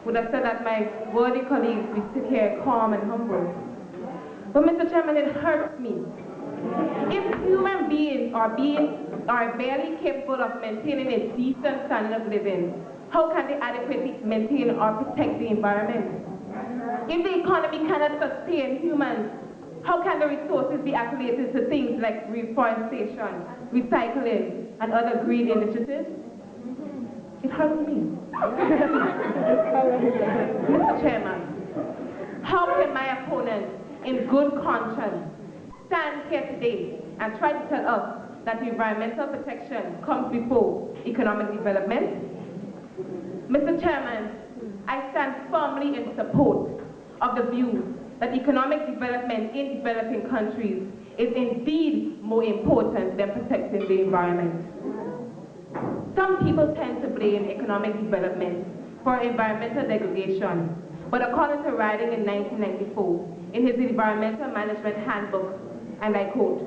would have said that my worthy colleagues we sit here calm and humble. But Mr. Chairman, it hurts me. If human beings are barely capable of maintaining a decent standard of living, how can they adequately maintain or protect the environment? If the economy cannot sustain humans, how can the resources be allocated to things like reforestation, recycling, and other green initiatives? It hurts me. Mr. Chairman, how can my opponent, in good conscience, stand here today and try to tell us that environmental protection comes before economic development? Mr. Chairman, I stand firmly in support of the view that economic development in developing countries is indeed more important than protecting the environment. Some people tend to blame economic development for environmental degradation, but according to Riding in 1994, in his Environmental Management Handbook, and I quote,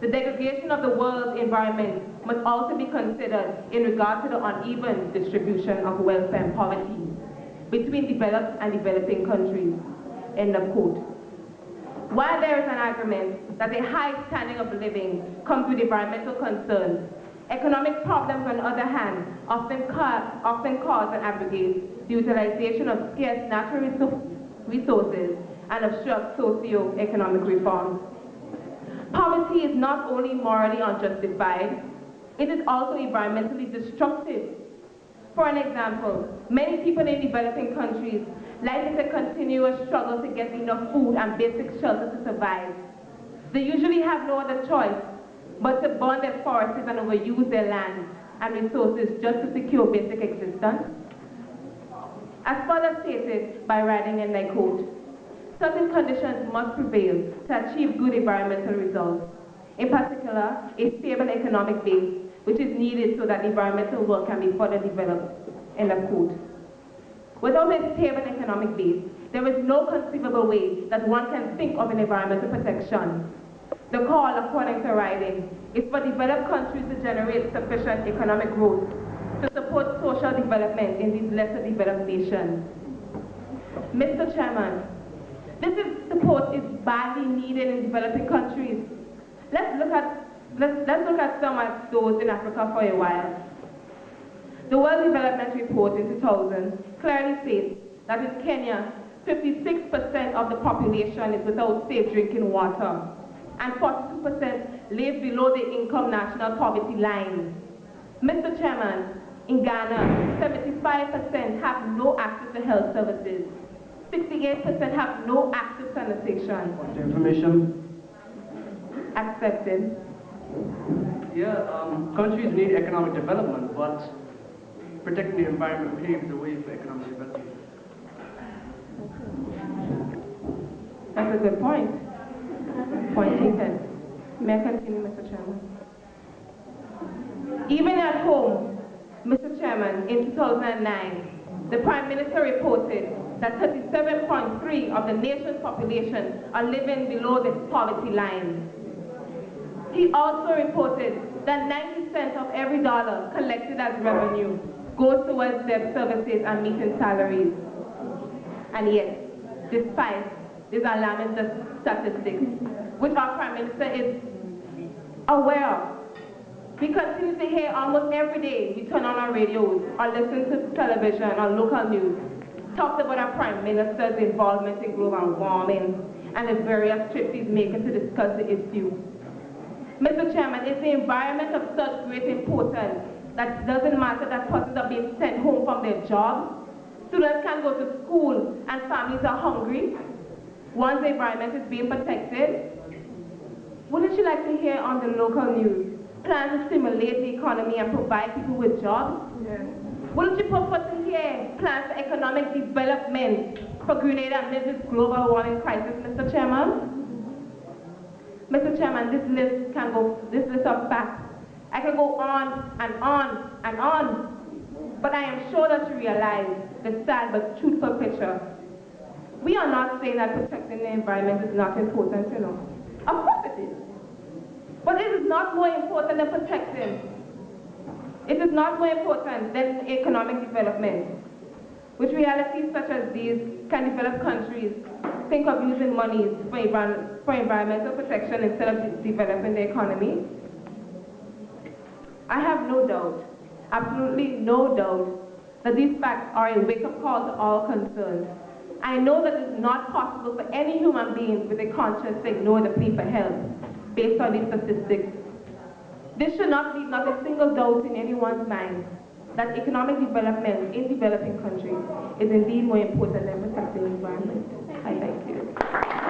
"The degradation of the world's environment must also be considered in regard to the uneven distribution of wealth and poverty between developed and developing countries," end of quote. While there is an argument that a high standing of living comes with environmental concerns, economic problems, on the other hand, often cause and aggregate the utilization of scarce natural resources and obstruct socio-economic reforms. Poverty is not only morally unjustified, it is also environmentally destructive. For an example, many people in developing countries life is a continuous struggle to get enough food and basic shelter to survive. They usually have no other choice but to burn their forests and overuse their land and resources just to secure basic existence. As further stated by Riding, and I quote, "Certain conditions must prevail to achieve good environmental results, in particular, a stable economic base, which is needed so that environmental work can be further developed," end of quote. Without a stable economic base, there is no conceivable way that one can think of an environmental protection. The call, according to Riding, is for developed countries to generate sufficient economic growth to support social development in these lesser developed nations. Mr. Chairman, this support is badly needed in developing countries. Let's look at some of those in Africa for a while. The World Development Report in 2000 clearly states that in Kenya, 56% of the population is without safe drinking water, and 42% live below the income national poverty line. Mr. Chairman, in Ghana, 75% have no access to health services. 68% have no access to sanitation. What's the information? Accepted. Yeah, countries need economic development, but protecting the environment paves the way for economic development. That's a good point. Point taken. May I continue, Mr. Chairman? Even at home, Mr. Chairman, in 2009, the Prime Minister reported that 37.3% of the nation's population are living below the poverty line. He also reported that 90% of every dollar collected as revenue goes towards debt services and meeting salaries. And yet, despite these alarming statistics, which our Prime Minister is aware of, we continue to hear almost every day we turn on our radios or listen to television or local news, talks about our Prime Minister's involvement in global warming and the various trips he's making to discuss the issue. Mr. Chairman, is the environment of such great importance that doesn't matter that persons are being sent home from their jobs, students can't go to school, and families are hungry? Once the environment is being protected, wouldn't you like to hear on the local news plans to stimulate the economy and provide people with jobs? Yes. Wouldn't you prefer to hear plans for economic development for Grenada amid this global warming crisis, Mr. Chairman? Mr. Chairman, this list of facts, I can go on and on and on, but I am sure that you realize the sad but truthful picture. We are not saying that protecting the environment is not important, you know. Of course it is. But it is not more important than protecting. It is not more important than economic development. With realities such as these, can developed countries think of using monies for environmental protection instead of developing the economy? I have no doubt, absolutely no doubt, that these facts are a wake-up call to all concerned. I know that it is not possible for any human being with a conscience to ignore the plea for help based on these statistics. This should not leave not a single doubt in anyone's mind that economic development in developing countries is indeed more important than protecting the environment. I thank you.